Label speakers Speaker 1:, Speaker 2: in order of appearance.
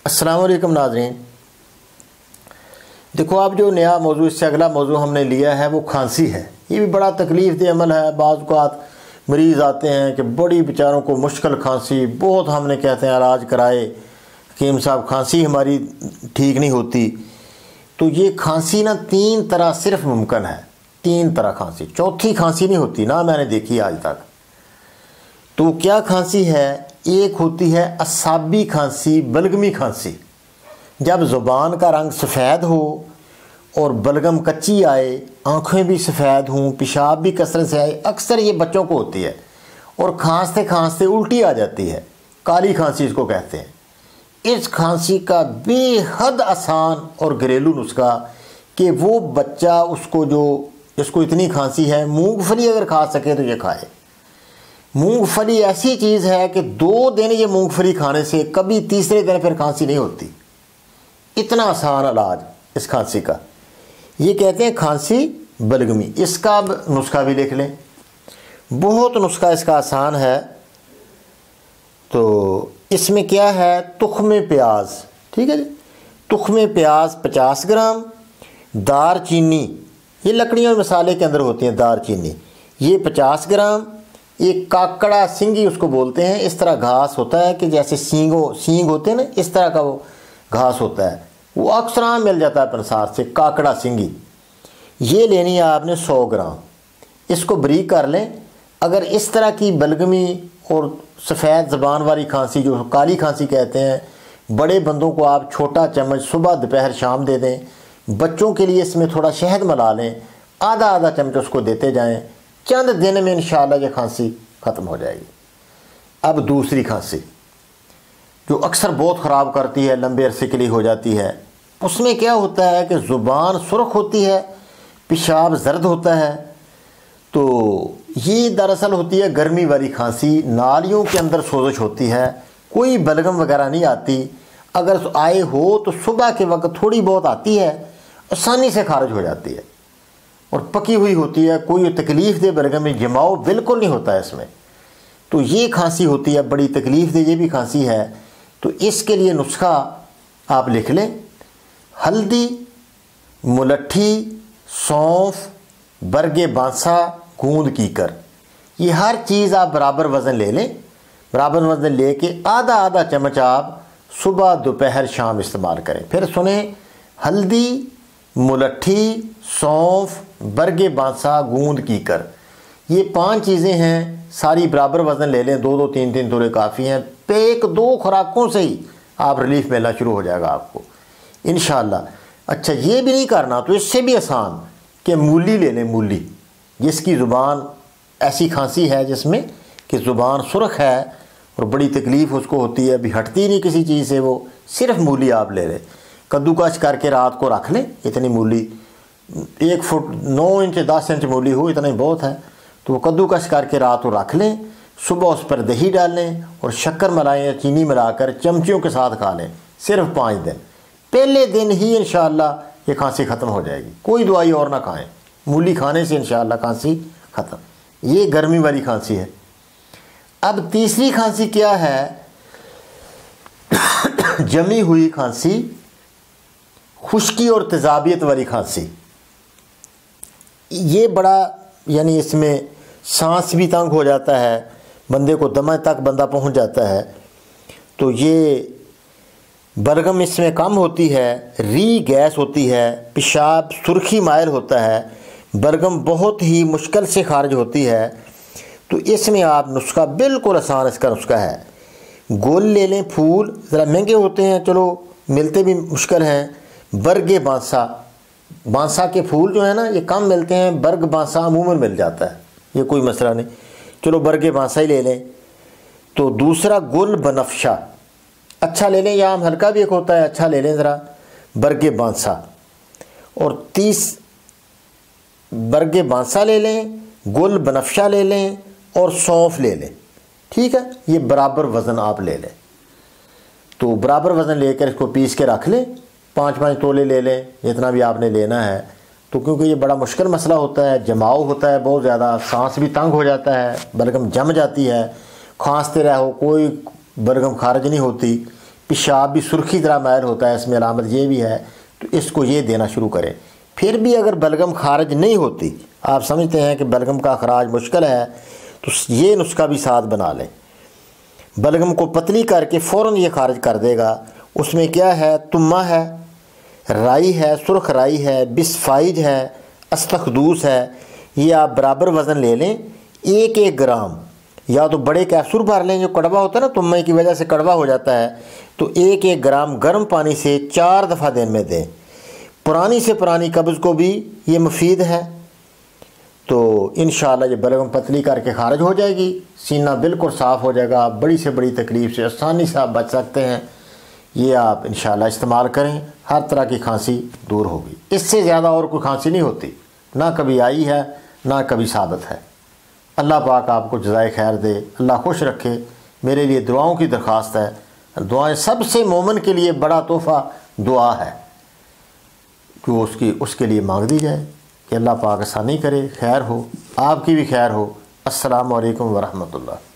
Speaker 1: السلام علیکم ناظرین، دیکھو اب جو نیا موضوع اس سے اگلا موضوع ہم نے لیا ہے وہ کھانسی ہے۔ یہ بھی بڑا تکلیف دہ عمل ہے۔ بعض اوقات مریض آتے ہیں کہ بڑی بیچاروں کو مشکل کھانسی، بہت ہم نے کہتے ہیں علاج کرائے، حکیم صاحب کھانسی ہماری ٹھیک نہیں ہوتی۔ تو یہ کھانسی نا 3 طرح صرف ممکن ہے، 3 طرح کھانسی، چوتھی کھانسی نہیں ہوتی نا، میں نے دیکھی آج تک۔ تو کیا کھانسی ہے؟ ایک ہوتی ہے اعصابی کھانسی، بلغمی کھانسی، جب زبان کا رنگ سفید ہو اور بلغم کچی آئے، آنکھیں بھی سفید ہوں، پیشاب بھی کثرت سے آئے، اکثر یہ بچوں کو ہوتی ہے، اور کھانستے کھانستے الٹی آ جاتی ہے، کالی کھانسی اس کو کہتے ہیں۔ اس کھانسی کا بے حد آسان اور گھریلو نسخہ کہ وہ بچہ اس کو اتنی کھانسی ہے، مونگ پھلی اگر کھا سکے تو یہ کھائے۔ مونگ پھلی ایسی چیز ہے کہ 2 دن یہ مونگ پھلی کھانے سے کبھی تیسرے دن پھر کھانسی نہیں ہوتی۔ اتنا آسان علاج اس کھانسی کا، یہ کہتے ہیں کھانسی بلغمی۔ اس کا اب نسخہ بھی لکھ لیں، بہت نسخہ اس کا آسان ہے۔ تو اس میں کیا ہے؟ تخم پیاز، ٹھیک ہے جی، تخم پیاز 50 گرام، دار چینی، یہ لکڑیوں اور مسالے کے اندر ہوتی ہیں دار چینی، یہ 50 گرام، ایک کاکڑا سنگی اس کو بولتے ہیں، اس طرح گھاس ہوتا ہے کہ جیسے سینگ ہوتے ہیں نا، اس طرح کا وہ گھاس ہوتا ہے، وہ اکثر عام مل جاتا ہے پنسار سے، کاکڑا سنگی، یہ لینی ہے آپ نے 100 گرام۔ اس کو بریک کر لیں۔ اگر اس طرح کی بلغمی اور سفید زبان والی کھانسی، جو کالی کھانسی کہتے ہیں، بڑے بندوں کو آپ چھوٹا چمچ صبح دوپہر شام دے دیں۔ بچوں کے لیے اس میں تھوڑا شہد ملا لیں، آدھا چمچ اس کو دیتے جائیں، چند دن میں انشاءاللہ یہ کھانسی ختم ہو جائے گی۔ اب دوسری کھانسی جو اکثر بہت خراب کرتی ہے، لمبے عرصے کے لیے ہو جاتی ہے، اس میں کیا ہوتا ہے کہ زبان سرخ ہوتی ہے، پیشاب زرد ہوتا ہے۔ تو یہ دراصل ہوتی ہے گرمی والی کھانسی، نالیوں کے اندر سوزش ہوتی ہے، کوئی بلغم وغیرہ نہیں آتی، اگر آئے ہو تو صبح کے وقت تھوڑی بہت آتی ہے، آسانی سے خارج ہو جاتی ہے اور پکی ہوئی ہوتی ہے، کوئی تکلیف دہ بلغم میں جماؤ بالکل نہیں ہوتا ہے اس میں۔ تو یہ کھانسی ہوتی ہے بڑی تکلیف دہ، یہ بھی کھانسی ہے۔ تو اس کے لیے نسخہ آپ لکھ لیں: ہلدی، ملٹھی، سونف، برگ بانسا، گوند کیکر، یہ ہر چیز آپ برابر وزن لے لیں۔ برابر وزن لے کے آدھا چمچ آپ صبح دوپہر شام استعمال کریں۔ پھر سنیں: ہلدی، ملٹھی، سونف، برگ بانسا، گوند کیکر، یہ 5 چیزیں ہیں، ساری برابر وزن لے لیں، 2 3 تولے کافی ہیں۔ 1-2 خوراکوں سے ہی آپ ریلیف ملنا شروع ہو جائے گا آپ کو انشاءاللہ۔ اچھا، یہ بھی نہیں کرنا تو اس سے بھی آسان کہ مولی لے لیں، مولی، جس کی زبان ایسی کھانسی ہے جس میں کہ زبان سرخ ہے اور بڑی تکلیف اس کو ہوتی ہے، ابھی ہٹتی نہیں کسی چیز سے، وہ صرف مولی آپ لے لیں، کدو کش کر کے رات کو رکھ لیں۔ اتنی مولی 1 فٹ 9 انچ 10 انچ مولی ہو، اتنا ہی بہت ہے، تو وہ کدو کش کر کے رات کو رکھ لیں، صبح اس پر دہی ڈال لیں اور شکر ملائیں یا چینی ملا کر چمچیوں کے ساتھ کھا لیں، صرف 5 دن۔ پہلے دن ہی انشاءاللہ یہ کھانسی ختم ہو جائے گی، کوئی دوائی اور نہ کھائیں، مولی کھانے سے انشاءاللہ کھانسی ختم۔ یہ گرمی والی کھانسی ہے۔ اب تیسری کھانسی کیا ہے؟ جمی ہوئی کھانسی، خشکی اور تیزابیت والی کھانسی۔ یہ بڑا یعنی اس میں سانس بھی تنگ ہو جاتا ہے، بندے کو دمے تک بندہ پہنچ جاتا ہے۔ تو یہ بلغم اس میں کم ہوتی ہے، ری گیس ہوتی ہے، پیشاب سرخی مائل ہوتا ہے، بلغم بہت ہی مشکل سے خارج ہوتی ہے۔ تو اس میں آپ نسخہ بالکل آسان، اس کا نسخہ ہے: گول لے لیں، پھول ذرا مہنگے ہوتے ہیں، چلو ملتے بھی مشکل ہیں، برگ بانسا، بانسا کے پھول جو ہیں نا یہ کم ملتے ہیں، برگ بانسا عموماً مل جاتا ہے، یہ کوئی مسئلہ نہیں، چلو برگ بانسا ہی لے لیں۔ تو دوسرا گل بنفشہ اچھا لے لیں، یا عام ہلکا بھی ایک ہوتا ہے، اچھا لے لیں ذرا، برگ بانسا، اور برگ بانسا لے لیں، گل بنفشہ لے لیں اور سونف لے لیں، ٹھیک ہے، یہ برابر وزن آپ لے لیں۔ تو برابر وزن لے کر اس کو پیس کے رکھ لیں، 5 تولے لے لیں، جتنا بھی آپ نے لینا ہے۔ تو کیونکہ یہ بڑا مشکل مسئلہ ہوتا ہے، جماؤ ہوتا ہے بہت زیادہ، سانس بھی تنگ ہو جاتا ہے، بلغم جم جاتی ہے، کھانستے رہو کوئی بلغم خارج نہیں ہوتی، پیشاب بھی سرخی طرح میل ہوتا ہے، اس میں علامت یہ بھی ہے، تو اس کو یہ دینا شروع کریں۔ پھر بھی اگر بلغم خارج نہیں ہوتی، آپ سمجھتے ہیں کہ بلغم کا اخراج مشکل ہے، تو یہ نسخہ بھی ساتھ بنا لیں۔ بلغم کو پتلی کر کے فوراً یہ خارج کر دے گا۔ اس میں کیا ہے؟ تمہ ہے، رائی ہے، سرخ رائی ہے، بسفائج ہے، استخدوس ہے۔ یہ آپ برابر وزن لے لیں، 1 گرام، یا تو بڑے کیپسول بھر لیں، جو کڑوا ہوتا ہے نا، تمے کی وجہ سے کڑوا ہو جاتا ہے، تو 1 گرام گرم پانی سے 4 دفعہ دن میں دیں۔ پرانی سے پرانی قبض کو بھی یہ مفید ہے۔ تو انشاءاللہ یہ بلغم پتلی کر کے خارج ہو جائے گی، سینہ بالکل صاف ہو جائے گا، بڑی سے بڑی تکلیف سے آسانی سے آپ بچ سکتے ہیں۔ یہ آپ انشاءاللہ استعمال کریں، ہر طرح کی کھانسی دور ہوگی۔ اس سے زیادہ اور کوئی کھانسی نہیں ہوتی، نہ کبھی آئی ہے نہ کبھی ثابت ہے۔ اللہ پاک آپ کو جزائے خیر دے، اللہ خوش رکھے۔ میرے لیے دعاؤں کی درخواست ہے، دعائیں سب سے مومن کے لیے بڑا تحفہ دعا ہے کہ اس کے لیے مانگ دی جائے کہ اللہ پاک آسانی کرے، خیر ہو، آپ کی بھی خیر ہو۔ السلام علیکم ورحمۃ اللہ۔